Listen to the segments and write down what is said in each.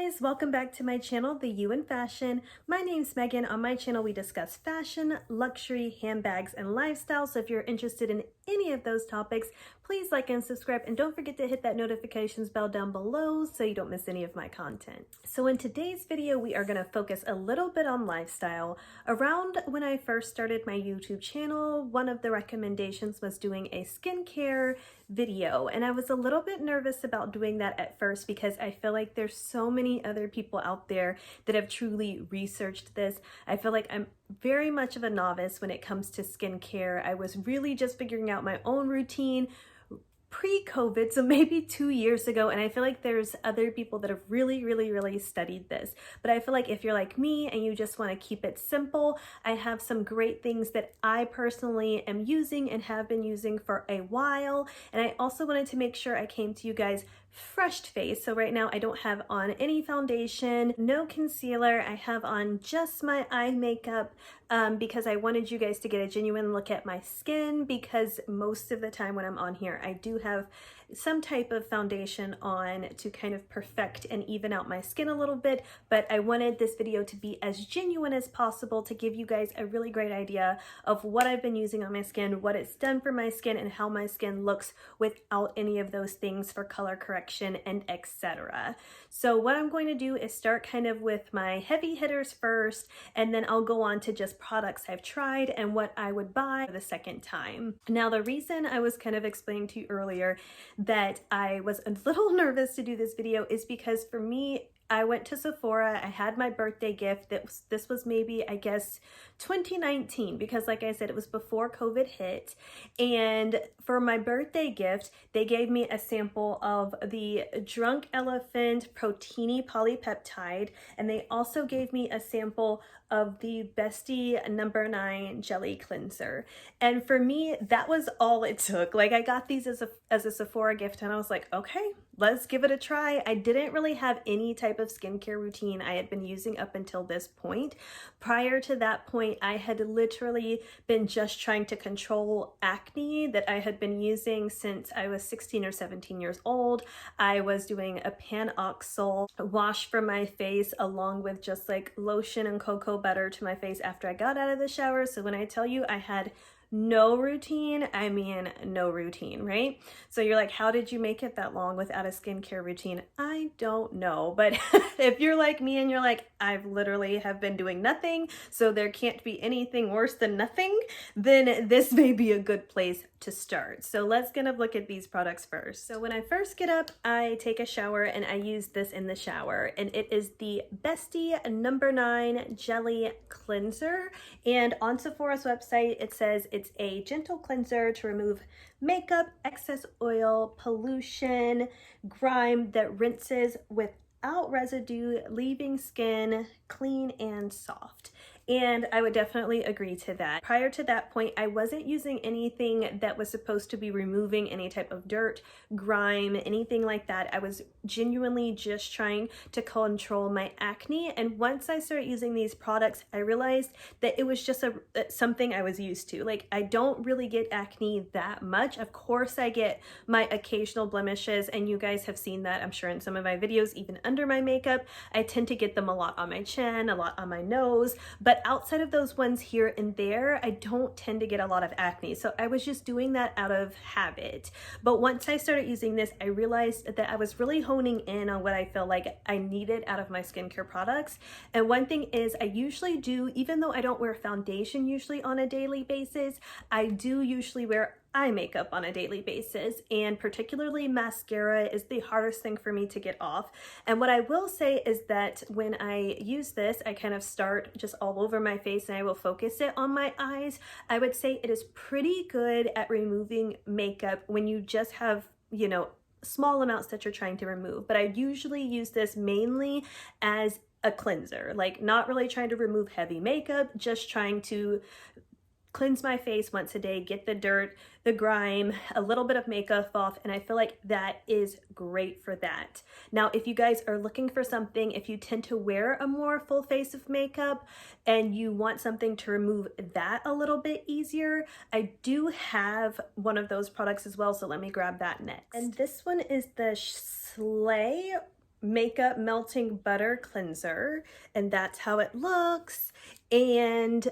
guys, welcome back to my channel, The You in Fashion. My name's Megan. On my channel we discuss fashion, luxury, handbags, and lifestyle. So if you're interested in any of those topics, please like and subscribe, and don't forget to hit that notifications bell down below so you don't miss any of my content. So in today's video, we are going to focus a little bit on lifestyle. Around when I first started my YouTube channel, one of the recommendations was doing a skincare video, and I was a little bit nervous about doing that at first because I feel like there's so many other people out there that have truly researched this. I feel like I'm very much of a novice when it comes to skincare. I was really just figuring out my own routine pre-COVID, so maybe 2 years ago, and I feel like there's other people that have really studied this. But I feel like if you're like me and you just want to keep it simple, I have some great things that I personally am using and have been using for a while. And I also wanted to make sure I came to you guys fresh face. So right now I don't have on any foundation, no concealer. I have on just my eye makeup because I wanted you guys to get a genuine look at my skin, because most of the time when I'm on here I do have some type of foundation on to kind of perfect and even out my skin a little bit, but I wanted this video to be as genuine as possible to give you guys a really great idea of what I've been using on my skin, what it's done for my skin, and how my skin looks without any of those things for color correction and etc. So what I'm going to do is start kind of with my heavy hitters first, and then I'll go on to just products I've tried and what I would buy the second time. Now, the reason I was kind of explaining to you earlier that I was a little nervous to do this video is because for me, I went to Sephora, I had my birthday gift. This was maybe, I guess, 2019, because like I said, it was before COVID hit. And for my birthday gift, they gave me a sample of the Drunk Elephant Proteiny Polypeptide, and they also gave me a sample of the Bestie No. 9 Jelly Cleanser. And for me, that was all it took. Like, I got these as a Sephora gift, and I was like, okay, let's give it a try. I didn't really have any type of skincare routine I had been using up until this point. Prior to that point, I had literally been just trying to control acne that I had been using since I was 16 or 17 years old. I was doing a Panoxyl wash for my face along with just like lotion and cocoa butter to my face after I got out of the shower. So when I tell you I had no routine, I mean no routine, right? So you're like, how did you make it that long without a skincare routine? I don't know, but if you're like me and you're like, I've literally have been doing nothing, so there can't be anything worse than nothing, then this may be a good place to start. So let's kind of look at these products first. So when I first get up, I take a shower and I use this in the shower, and it is the Bestie No. 9 Jelly Cleanser. And on Sephora's website, it says it's a gentle cleanser to remove makeup, excess oil, pollution, grime that rinses without residue, leaving skin clean and soft. And I would definitely agree to that. Prior to that point, I wasn't using anything that was supposed to be removing any type of dirt, grime, anything like that. I was genuinely just trying to control my acne. And once I started using these products, I realized that it was just something I was used to. Like, I don't really get acne that much. Of course, I get my occasional blemishes, and you guys have seen that, I'm sure, in some of my videos, even under my makeup. I tend to get them a lot on my chin, a lot on my nose, but outside of those ones here and there, I don't tend to get a lot of acne. So I was just doing that out of habit. But once I started using this, I realized that I was really honing in on what I felt like I needed out of my skincare products. And one thing is, I usually do, even though I don't wear foundation usually on a daily basis, I do usually wear eye makeup on a daily basis, and particularly mascara is the hardest thing for me to get off. And what I will say is that when I use this, I kind of start just all over my face and I will focus it on my eyes. I would say it is pretty good at removing makeup when you just have, you know, small amounts that you're trying to remove. But I usually use this mainly as a cleanser, like not really trying to remove heavy makeup, just trying to cleanse my face once a day, get the dirt, the grime, a little bit of makeup off, and I feel like that is great for that. Now, if you guys are looking for something, if you tend to wear a more full face of makeup and you want something to remove that a little bit easier, I do have one of those products as well, so let me grab that next. And this one is the Slay Makeup Melting Butter Cleanser, and that's how it looks. And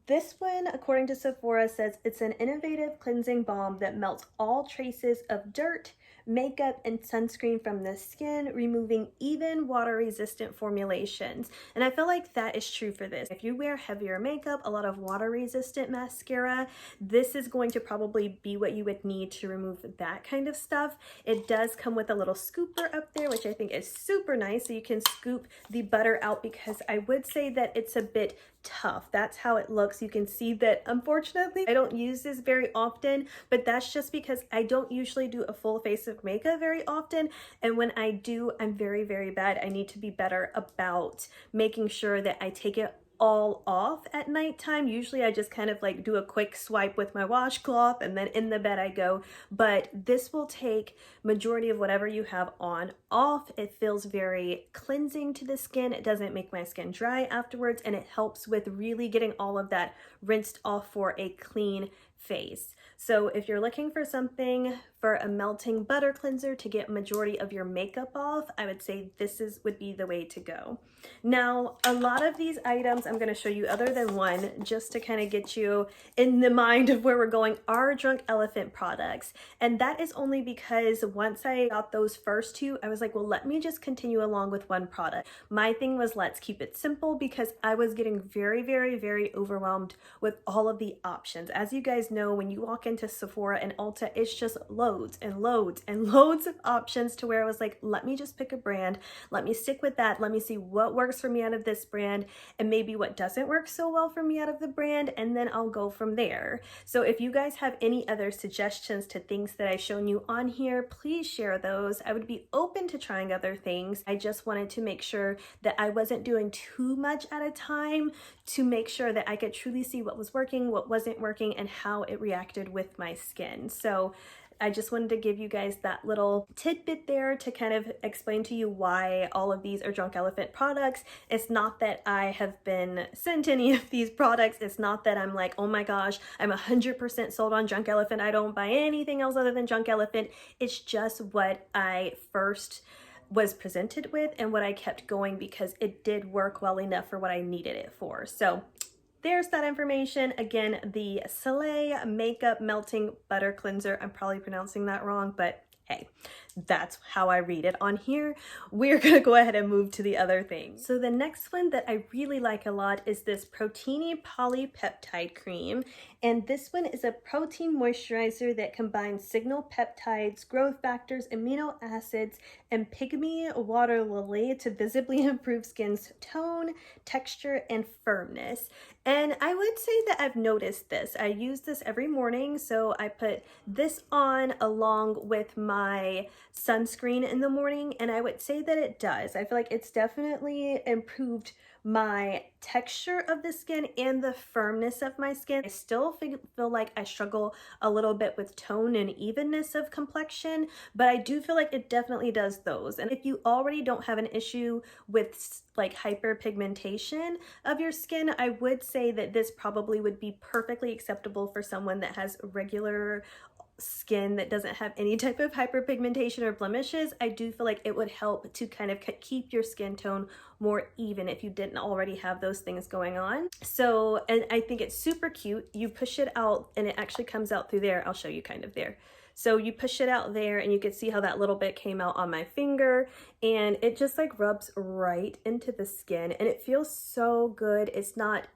this one, according to Sephora, says it's an innovative cleansing balm that melts all traces of dirt, makeup, and sunscreen from the skin, removing even water-resistant formulations. And I feel like that is true for this. If you wear heavier makeup, a lot of water-resistant mascara, this is going to probably be what you would need to remove that kind of stuff. It does come with a little scooper up there, which I think is super nice. So you can scoop the butter out, because I would say that it's a bit tough. That's how it looks. You can see that unfortunately I don't use this very often, but that's just because I don't usually do a full face of makeup very often, and when I do, I'm very, very bad. I need to be better about making sure that I take it all off at nighttime. Usually I just kind of like do a quick swipe with my washcloth and then in the bed I go, but this will take majority of whatever you have on off. It feels very cleansing to the skin. It doesn't make my skin dry afterwards, and it helps with really getting all of that rinsed off for a clean face. So if you're looking for something for a melting butter cleanser to get majority of your makeup off, I would say this would be the way to go. Now, a lot of these items I'm going to show you, other than one, just to kind of get you in the mind of where we're going, are Drunk Elephant products. And that is only because once I got those first two, I was like, well, let me just continue along with one product. My thing was, let's keep it simple, because I was getting very, very, very overwhelmed with all of the options. As you guys know, when you walk into Sephora and Ulta, it's just loads and loads and loads of options, to where I was like, let me just pick a brand, let me stick with that, let me see what works for me out of this brand and maybe what doesn't work so well for me out of the brand, and then I'll go from there. So if you guys have any other suggestions to things that I've shown you on here, please share those. I would be open to trying other things. I just wanted to make sure that I wasn't doing too much at a time, to make sure that I could truly see what was working, what wasn't working, and how it reacted with my skin. So I just wanted to give you guys that little tidbit there to kind of explain to you why all of these are Drunk Elephant products. It's not that I have been sent any of these products. It's not that I'm like, oh my gosh, I'm 100% sold on Drunk Elephant. I don't buy anything else other than Drunk Elephant. It's just what I first was presented with and what I kept going, because it did work well enough for what I needed it for. So there's that information. Again, the Soleil Makeup Melting Butter Cleanser. I'm probably pronouncing that wrong, but hey, that's how I read it on here. We're gonna go ahead and move to the other thing. So the next one that I really like a lot is this Proteiny Polypeptide Cream. And this one is a protein moisturizer that combines signal peptides, growth factors, amino acids, and pygmy water lily to visibly improve skin's tone, texture, and firmness. And I would say that I've noticed this. I use this every morning, so I put this on along with my sunscreen in the morning, and I would say that it does. I feel like it's definitely improved my texture of the skin and the firmness of my skin. I still feel like I struggle a little bit with tone and evenness of complexion, but I do feel like it definitely does those. And if you already don't have an issue with like hyperpigmentation of your skin, I would say that this probably would be perfectly acceptable for someone that has regular skin that doesn't have any type of hyperpigmentation or blemishes. I do feel like it would help to kind of keep your skin tone more even if you didn't already have those things going on. So, and I think it's super cute. You push it out and it actually comes out through there. I'll show you kind of there. So you push it out there and you can see how that little bit came out on my finger, and it just like rubs right into the skin and it feels so good. It's not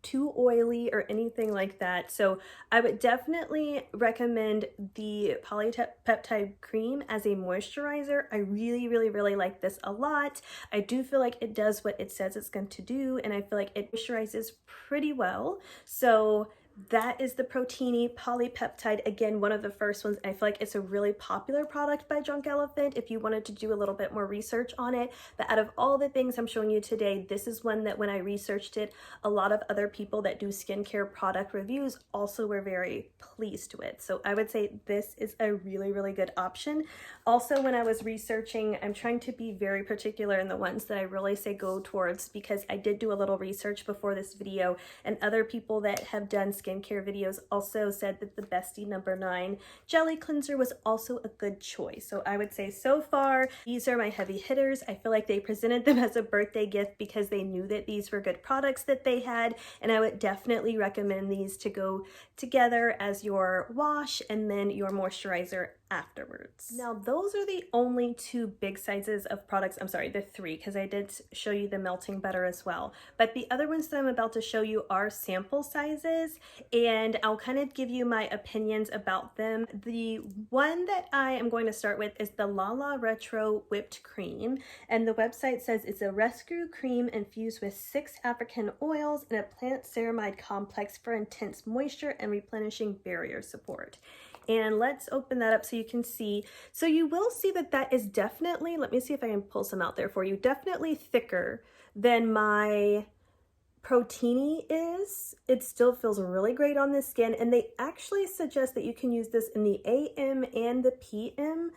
too oily or anything like that. So I would definitely recommend the polypeptide cream as a moisturizer. I really, really, really like this a lot. I do feel like it does what it says it's going to do, and I feel like it moisturizes pretty well. So that is the Proteiny Polypeptide. Again, one of the first ones. I feel like it's a really popular product by Drunk Elephant if you wanted to do a little bit more research on it. But out of all the things I'm showing you today, this is one that when I researched it, a lot of other people that do skincare product reviews also were very pleased with. So I would say this is a really, really good option. Also, when I was researching, I'm trying to be very particular in the ones that I really say go towards, because I did do a little research before this video, and other people that have done skincare videos also said that the Bestie #9 Jelly Cleanser was also a good choice. So I would say so far, these are my heavy hitters. I feel like they presented them as a birthday gift because they knew that these were good products that they had, and I would definitely recommend these to go together as your wash and then your moisturizer afterwards. Now those are the only two big sizes of products. I'm sorry, the three, because I did show you the melting butter as well, but the other ones that I'm about to show you are sample sizes, and I'll kind of give you my opinions about them. The one that I am going to start with is the Lala Retro Whipped Cream, and the website says it's a rescue cream infused with 6 African oils and a plant ceramide complex for intense moisture and replenishing barrier support. And let's open that up so you can see. So you will see that that is definitely, let me see if I can pull some out there for you, definitely thicker than my Protini is. It still feels really great on the skin, and they actually suggest that you can use this in the AM and the PM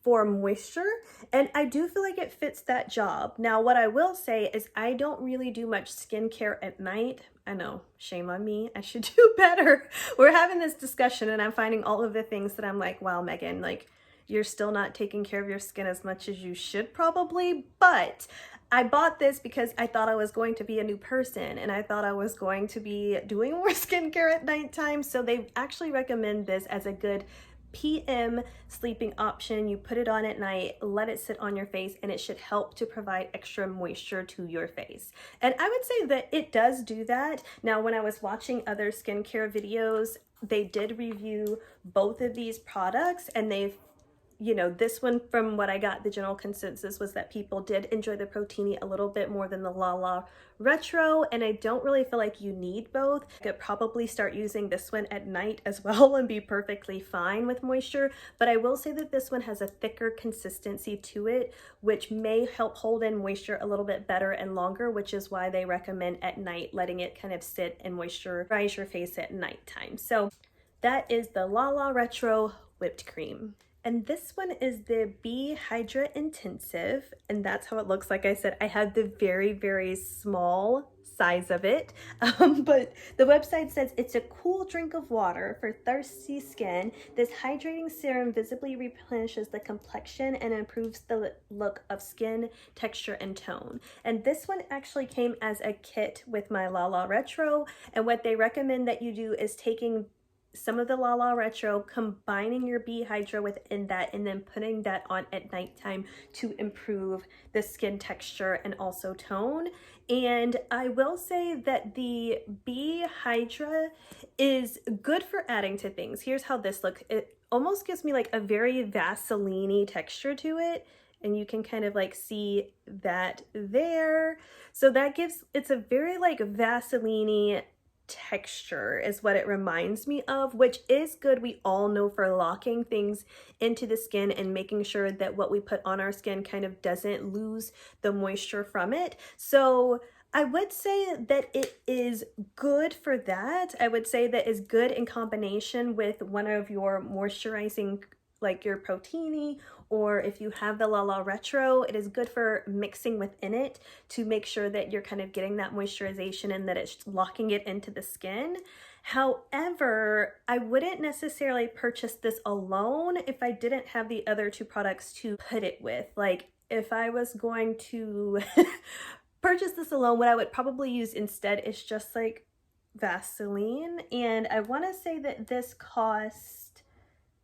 for moisture, and I do feel like it fits that job. Now what I will say is I don't really do much skincare at night. I know, shame on me, I should do better. We're having this discussion and I'm finding all of the things that I'm like, wow, Megan, like you're still not taking care of your skin as much as you should probably, but I bought this because I thought I was going to be a new person and I thought I was going to be doing more skincare at nighttime. So they actually recommend this as a good PM sleeping option. You put it on at night, let it sit on your face, and it should help to provide extra moisture to your face. And I would say that it does do that. Now, when I was watching other skincare videos, they did review both of these products, and they've, you know, this one, from what I got, the general consensus was that people did enjoy the Protini a little bit more than the Lala Retro, and I don't really feel like you need both. I could probably start using this one at night as well and be perfectly fine with moisture, but I will say that this one has a thicker consistency to it, which may help hold in moisture a little bit better and longer, which is why they recommend at night letting it kind of sit and moisturize your face at nighttime. So that is the Lala Retro Whipped Cream. And this one is the Bee Hydra Intensive, and that's how it looks. Like I said, I have the very, very small size of it, but the website says it's a cool drink of water for thirsty skin. This hydrating serum visibly replenishes the complexion and improves the look of skin, texture, and tone. And this one actually came as a kit with my Lala Retro, and what they recommend that you do is taking some of the Lala Retro, combining your Bee Hydra within that, and then putting that on at nighttime to improve the skin texture and also tone. And I will say that the Bee Hydra is good for adding to things. Here's how this looks. It almost gives me like a very Vaseline-y texture to it, and you can kind of like see that there. So that gives, it's a very like Vaseline-y texture is what it reminds me of, which is good. We all know for locking things into the skin and making sure that what we put on our skin kind of doesn't lose the moisture from it. So I would say that it is good for that. I would say that is good in combination with one of your moisturizing, like your Protini, or if you have the Lala Retro, it is good for mixing within it to make sure that you're kind of getting that moisturization and that it's locking it into the skin. However, I wouldn't necessarily purchase this alone if I didn't have the other two products to put it with. Like if I was going to purchase this alone, what I would probably use instead is just like Vaseline. And I want to say that this cost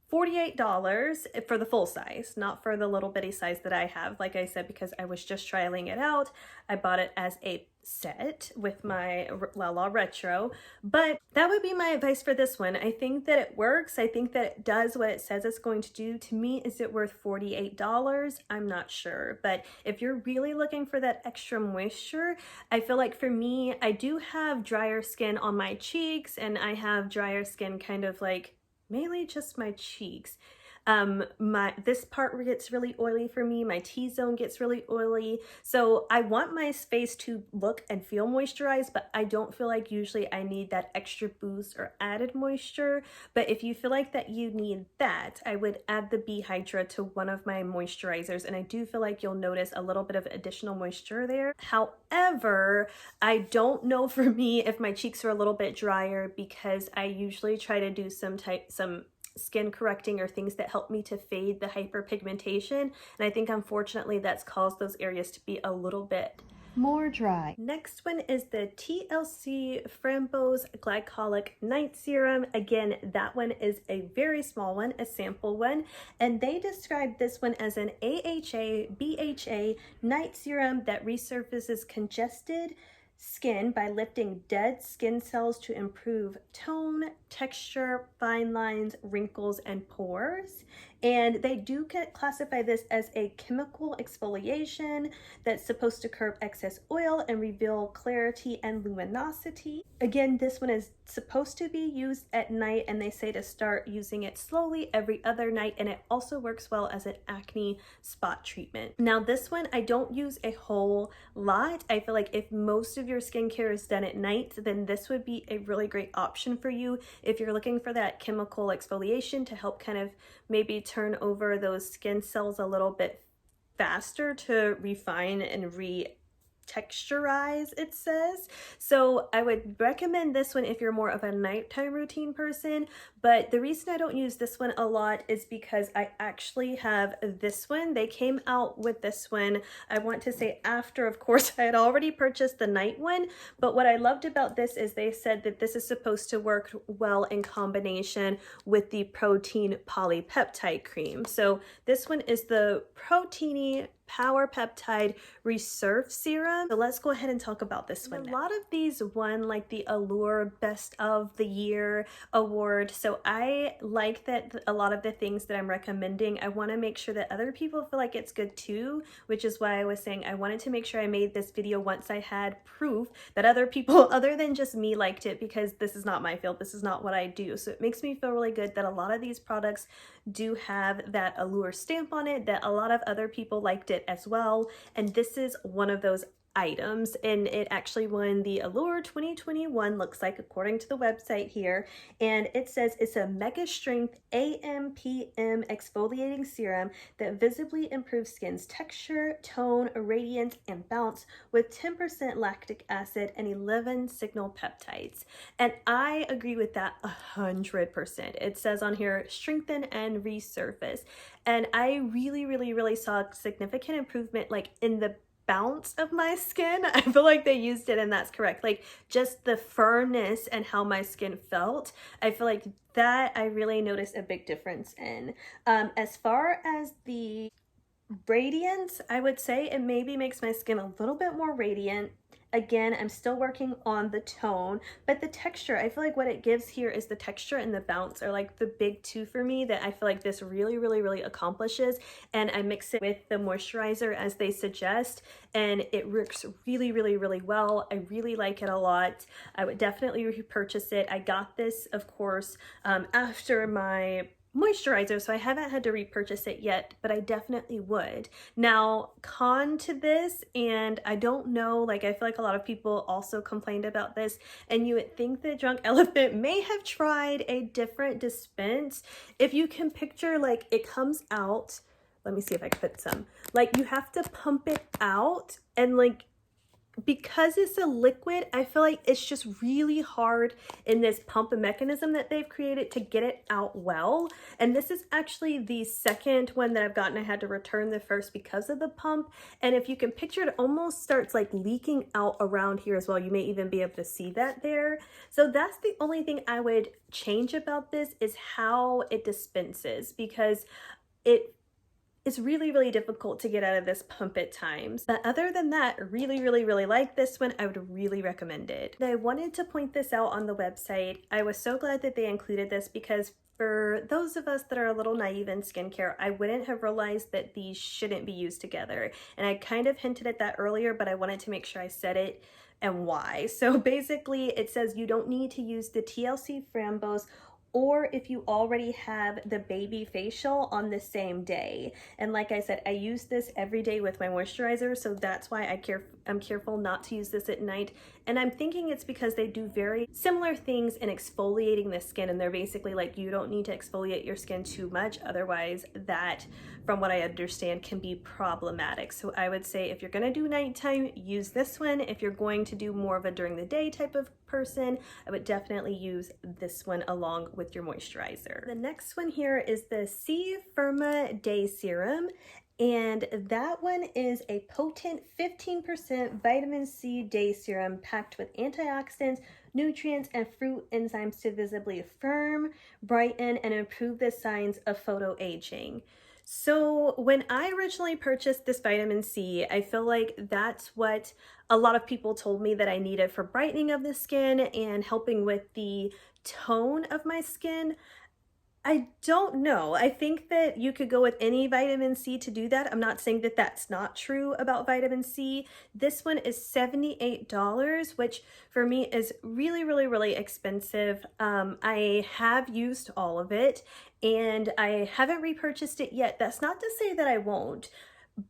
$48 for the full size, not for the little bitty size that I have. Like I said, because I was just trialing it out, I bought it as a set with my Lala Retro. But that would be my advice for this one. I think that it works. I think that it does what it says it's going to do. To me, is it worth $48? I'm not sure. But if you're really looking for that extra moisture, I feel like for me, I do have drier skin on my cheeks, and I have drier skin kind of like mainly just my cheeks. This part gets really oily for me. My T-zone gets really oily. So I want my face to look and feel moisturized, but I don't feel like usually I need that extra boost or added moisture. But if you feel like that you need that, I would add the B Hydra to one of my moisturizers, and I do feel like you'll notice a little bit of additional moisture there. However, I don't know for me if my cheeks are a little bit drier, because I usually try to do some skin correcting or things that help me to fade the hyperpigmentation, and I think unfortunately that's caused those areas to be a little bit more dry. Next one is the T.L.C. Framboise Glycolic Night Serum. Again, that one is a very small one, a sample one, and they describe this one as an AHA BHA night serum that resurfaces congested skin by lifting dead skin cells to improve tone, texture, fine lines, wrinkles, and pores. And they do classify this as a chemical exfoliation that's supposed to curb excess oil and reveal clarity and luminosity. Again, this one is supposed to be used at night, and they say to start using it slowly every other night, and it also works well as an acne spot treatment. Now this one I don't use a whole lot. I feel like if most of your skincare is done at night, then this would be a really great option for you if you're looking for that chemical exfoliation to help kind of maybe turn over those skin cells a little bit faster to refine and texturize, it says. So I would recommend this one if you're more of a nighttime routine person, but the reason I don't use this one a lot is because I actually have this one. They came out with this one, I want to say after, of course, I had already purchased the night one, but what I loved about this is they said that this is supposed to work well in combination with the protein polypeptide cream. So this one is the Proteiny Power Peptide Resurf Serum. So let's go ahead and talk about this one. A lot of these won like the Allure Best of the Year award. So I like that a lot of the things that I'm recommending, I want to make sure that other people feel like it's good too, which is why I was saying I wanted to make sure I made this video once I had proof that other people other than just me liked it, because this is not my field. This is not what I do. So it makes me feel really good that a lot of these products do have that Allure stamp on it, that a lot of other people liked it as well, and this is one of those items, and it actually won the Allure 2021, looks like, according to the website here, and it says it's a mega strength AM/PM exfoliating serum that visibly improves skin's texture, tone, radiance, and bounce with 10% lactic acid and 11 signal peptides. And I agree with that 100%. It says on here strengthen and resurface, and I really saw significant improvement like in the bounce of my skin. I feel like they used it, and that's correct. Like just the firmness and how my skin felt, I feel like that I really noticed a big difference in. As far as the radiance, I would say it maybe makes my skin a little bit more radiant. Again, I'm still working on the tone, but the texture, I feel like what it gives here is the texture and the bounce are like the big two for me that I feel like this really accomplishes. And I mix it with the moisturizer as they suggest, and it works really well. I really like it a lot. I would definitely repurchase it. I got this, of course, after my moisturizer, so I haven't had to repurchase it yet, but I definitely would. Now, con to this, and I don't know, like I feel like a lot of people also complained about this, and you would think that Drunk Elephant may have tried a different dispense. If you can picture, like it comes out, let me see if I can put some, like you have to pump it out, and like because it's a liquid, I feel like it's just really hard in this pump mechanism that they've created to get it out well. And this is actually the second one that I've gotten. I had to return the first because of the pump. And if you can picture it, almost starts like leaking out around here as well. You may even be able to see that there. So that's the only thing I would change about this, is how it dispenses, because it's really difficult to get out of this pump at times. But other than that, really like this one. I would really recommend it. I wanted to point this out on the website. I was so glad that they included this, because for those of us that are a little naive in skincare, I wouldn't have realized that these shouldn't be used together. And I kind of hinted at that earlier, but I wanted to make sure I said it and why. So basically it says you don't need to use the T.L.C. Framboise or if you already have the baby facial on the same day. And like I said, I use this every day with my moisturizer, so that's why I'm careful not to use this at night. And I'm thinking it's because they do very similar things in exfoliating the skin, and they're basically like, you don't need to exfoliate your skin too much, otherwise that, from what I understand, can be problematic. So I would say if you're gonna do nighttime, use this one. If you're going to do more of a during the day type of person, I would definitely use this one along with your moisturizer. The next one here is the C Firma Day Serum, and that one is a potent 15% vitamin C day serum packed with antioxidants, nutrients, and fruit enzymes to visibly firm, brighten, and improve the signs of photoaging. So when I originally purchased this vitamin C, I feel like that's what a lot of people told me that I needed for brightening of the skin and helping with the tone of my skin. I don't know. I think that you could go with any vitamin C to do that. I'm not saying that that's not true about vitamin C. This one is $78, which for me is really, really, really expensive. I have used all of it and I haven't repurchased it yet. That's not to say that I won't,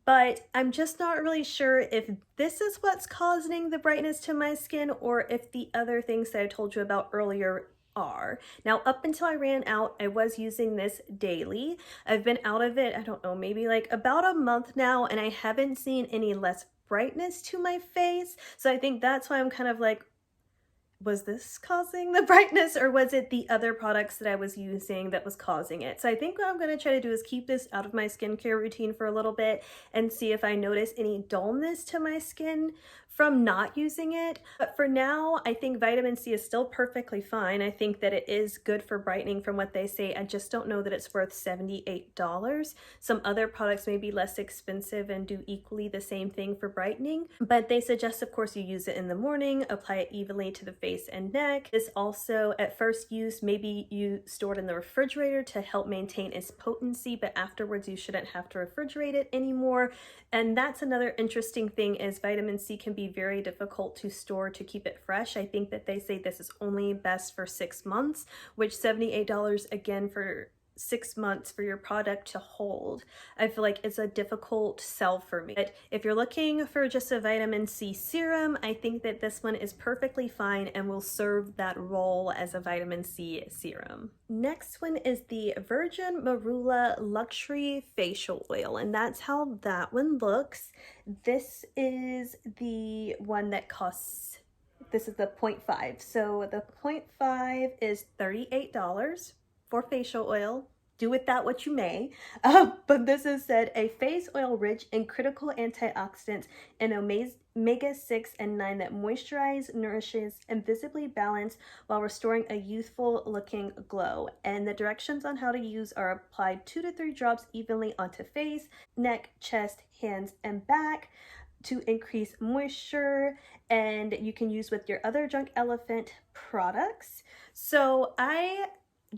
but I'm just not really sure if this is what's causing the brightness to my skin or if the other things that I told you about earlier are. Now, up until I ran out, I was using this daily. I've been out of it, I don't know, maybe like about a month now, and I haven't seen any less brightness to my face. So I think that's why I'm kind of like, was this causing the brightness or was it the other products that I was using that was causing it? So I think what I'm going to try to do is keep this out of my skincare routine for a little bit and see if I notice any dullness to my skin from not using it. But for now, I think vitamin C is still perfectly fine. I think that it is good for brightening from what they say. I just don't know that it's worth $78. Some other products may be less expensive and do equally the same thing for brightening, but they suggest, of course, you use it in the morning, apply it evenly to the face and neck. This also, at first use, maybe you store it in the refrigerator to help maintain its potency, but afterwards you shouldn't have to refrigerate it anymore. And that's another interesting thing, is vitamin C can be very difficult to store to keep it fresh. I think that they say this is only best for 6 months, which $78 again for 6 months for your product to hold, I feel like it's a difficult sell for me. But if you're looking for just a vitamin C serum, I think that this one is perfectly fine and will serve that role as a vitamin C serum. Next one is the Virgin Marula Luxury Facial Oil, and that's how that one looks. This is the one that costs, this is the 0.5. So the 0.5 is $38 for facial oil. Do with that what you may. But this is said a face oil rich in critical antioxidants and omega-6 and 9 that moisturize, nourishes, and visibly balance while restoring a youthful looking glow. And the directions on how to use are applied 2 to 3 drops evenly onto face, neck, chest, hands, and back to increase moisture, and you can use with your other Junk Elephant products. So I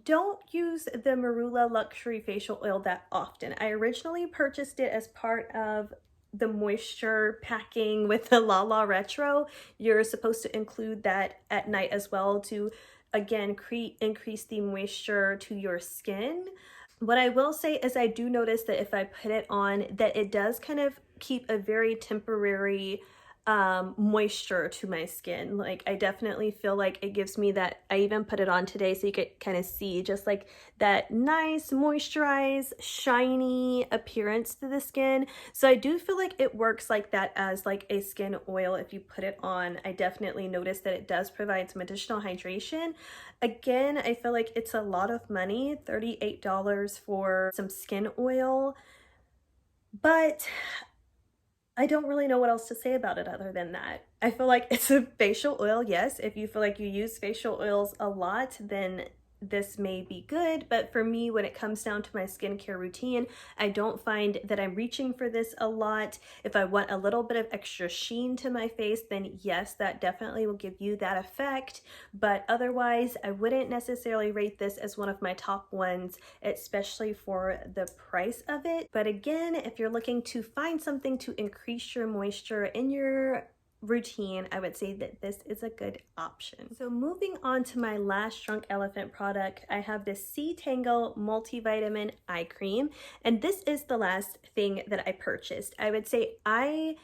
don't use the Marula Luxury Facial Oil that often. I originally purchased it as part of the moisture packing with the La La Retro. You're supposed to include that at night as well to, again, increase the moisture to your skin. What I will say is I do notice that if I put it on, that it does kind of keep a very temporary moisture to my skin. Like, I definitely feel like it gives me that. I even put it on today so you could kind of see just like that nice moisturized shiny appearance to the skin. So I do feel like it works like that as like a skin oil if you put it on. I definitely notice that it does provide some additional hydration. Again, I feel like it's a lot of money, $38 for some skin oil, but I don't really know what else to say about it other than that. I feel like it's a facial oil. Yes, if you feel like you use facial oils a lot, then this may be good, but for me, when it comes down to my skincare routine, I don't find that I'm reaching for this a lot. If I want a little bit of extra sheen to my face, then yes, that definitely will give you that effect, but otherwise, I wouldn't necessarily rate this as one of my top ones, especially for the price of it. But again, if you're looking to find something to increase your moisture in your routine, I would say that this is a good option. So moving on to my last Drunk Elephant product, I have this C Tangle multivitamin eye cream, and this is the last thing that I purchased. I would say eye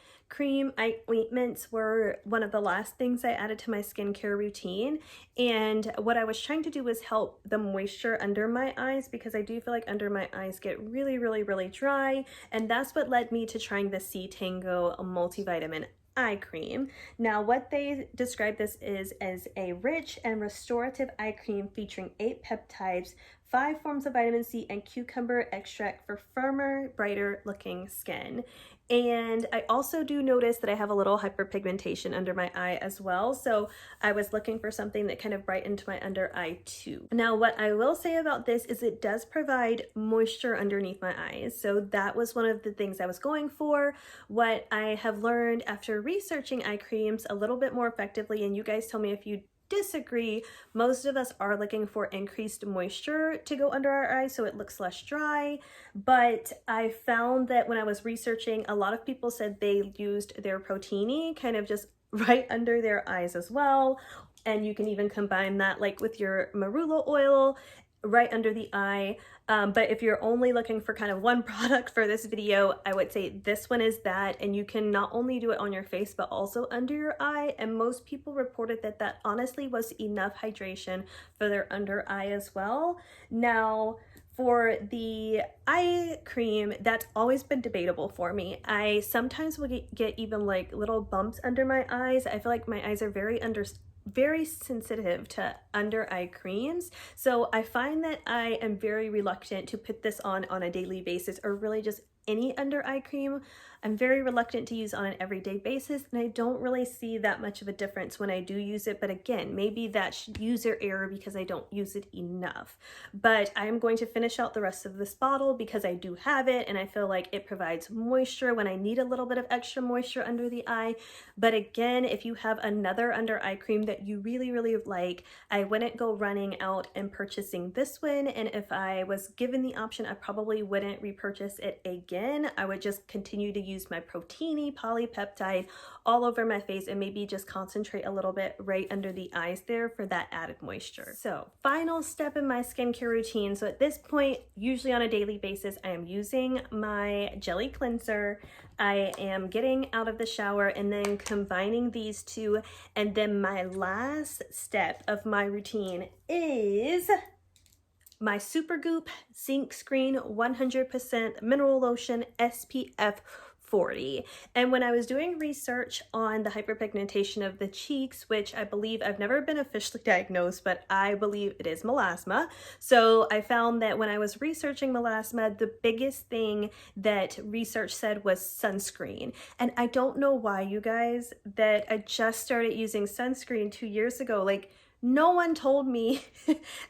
ointments were one of the last things I added to my skincare routine, and what I was trying to do was help the moisture under my eyes, because I do feel like under my eyes get really dry, and that's what led me to trying the C Tango multivitamin eye cream. Now, what they describe this is as a rich and restorative eye cream featuring 8 peptides, 5 forms of vitamin C, and cucumber extract for firmer, brighter looking skin. And I also do notice that I have a little hyperpigmentation under my eye as well, so I was looking for something that kind of brightened my under eye too. Now, what I will say about this is it does provide moisture underneath my eyes, so that was one of the things I was going for. What I have learned after researching eye creams a little bit more effectively, and you guys tell me if you disagree, most of us are looking for increased moisture to go under our eyes so it looks less dry, but I found that when I was researching, a lot of people said they used their Protini kind of just right under their eyes as well, and you can even combine that like with your marula oil right under the eye. But if you're only looking for kind of one product for this video, I would say this one is that, and you can not only do it on your face but also under your eye, and most people reported that that honestly was enough hydration for their under eye as well. Now, for the eye cream, that's always been debatable for me. I sometimes will get even like little bumps under my eyes. I feel like my eyes are very sensitive to under eye creams, so I find that I am very reluctant to put this on a daily basis, or really just any under eye cream. I'm very reluctant to use on an everyday basis, and I don't really see that much of a difference when I do use it. But again, maybe that's user error because I don't use it enough. But I'm going to finish out the rest of this bottle because I do have it, and I feel like it provides moisture when I need a little bit of extra moisture under the eye. But again, if you have another under eye cream that you really like, I wouldn't go running out and purchasing this one, and if I was given the option, I probably wouldn't repurchase it again. I would just continue to use my Protini polypeptide all over my face and maybe just concentrate a little bit right under the eyes there for that added moisture. So final step in my skincare routine. So at this point, usually on a daily basis, I am using my jelly cleanser. I am getting out of the shower and then combining these two. And then my last step of my routine is my Supergoop Sunscreen 100% mineral lotion SPF 40. And when I was doing research on the hyperpigmentation of the cheeks, which I believe, I've never been officially diagnosed, but I believe it is melasma. So I found that when I was researching melasma, the biggest thing that research said was sunscreen. And I don't know why, you guys, that I just started using sunscreen 2 years ago. Like, no one told me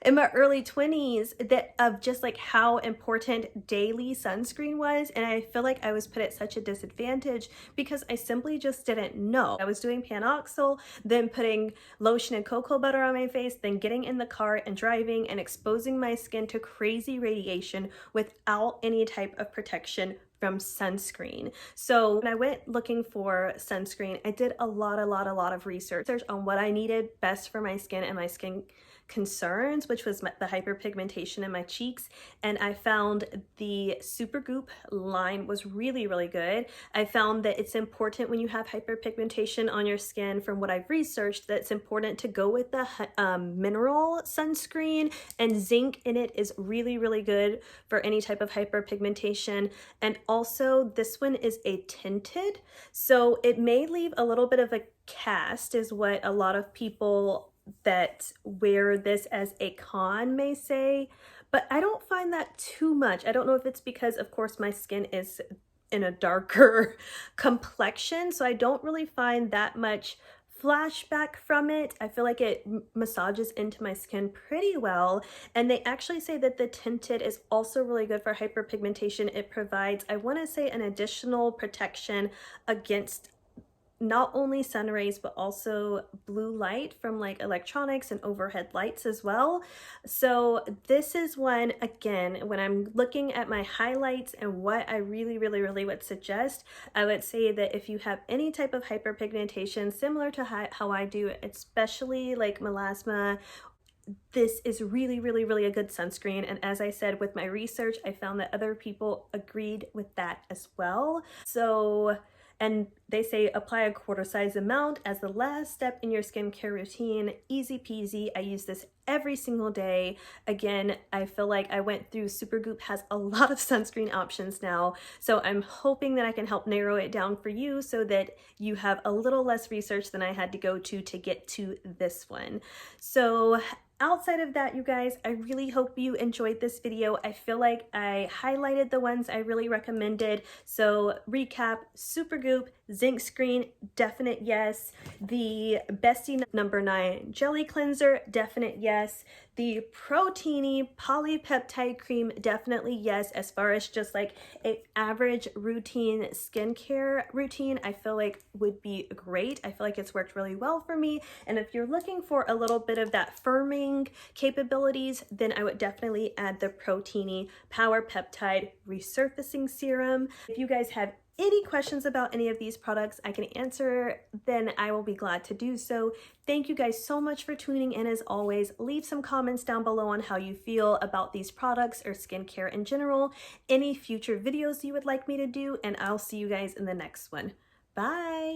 in my early 20s that of just like how important daily sunscreen was, and I feel like I was put at such a disadvantage because I simply just didn't know. I was doing Panoxyl, then putting lotion and cocoa butter on my face, then getting in the car and driving and exposing my skin to crazy radiation without any type of protection from sunscreen. So when I went looking for sunscreen, I did a lot of research on what I needed best for my skin and my skin concerns, which was the hyperpigmentation in my cheeks, and I found the Supergoop Lime was really good. I found that it's important when you have hyperpigmentation on your skin, from what I've researched, that it's important to go with the mineral sunscreen, and zinc in it is really good for any type of hyperpigmentation. And also this one is a tinted, so it may leave a little bit of a cast, is what a lot of people that wear this as a con may say, but I don't find that too much. I don't know if it's because, of course, my skin is in a darker complexion, so I don't really find that much flashback from it. I feel like it massages into my skin pretty well, and they actually say that the tinted is also really good for hyperpigmentation. It provides, I want to say, an additional protection against not only sun rays, but also blue light from like electronics and overhead lights as well. So this is one, again, when I'm looking at my highlights and what I really would suggest, I would say that if you have any type of hyperpigmentation similar to how I do, especially like melasma, this is really a good sunscreen. And as I said, with my research, I found that other people agreed with that as well. So, and they say apply a quarter size amount as the last step in your skincare routine. Easy peasy. I use this every single day. Again, I feel like I went through Supergoop has a lot of sunscreen options now. So I'm hoping that I can help narrow it down for you so that you have a little less research than I had to go to get to this one. So outside of that, you guys, I really hope you enjoyed this video. I feel like I highlighted the ones I really recommended. So recap, Supergoop, Zinc Screen, definite yes. The Bestie number 9 Jelly Cleanser, definite yes. The Proteiny Polypeptide Cream, definitely yes. As far as just like an average routine skincare routine, I feel like would be great. I feel like it's worked really well for me. And if you're looking for a little bit of that firming capabilities, then I would definitely add the Proteiny Power Peptide Resurfacing Serum. If you guys have any questions about any of these products I can answer, then I will be glad to do so. Thank you guys so much for tuning in. As always, leave some comments down below on how you feel about these products or skincare in general, any future videos you would like me to do, and I'll see you guys in the next one. Bye!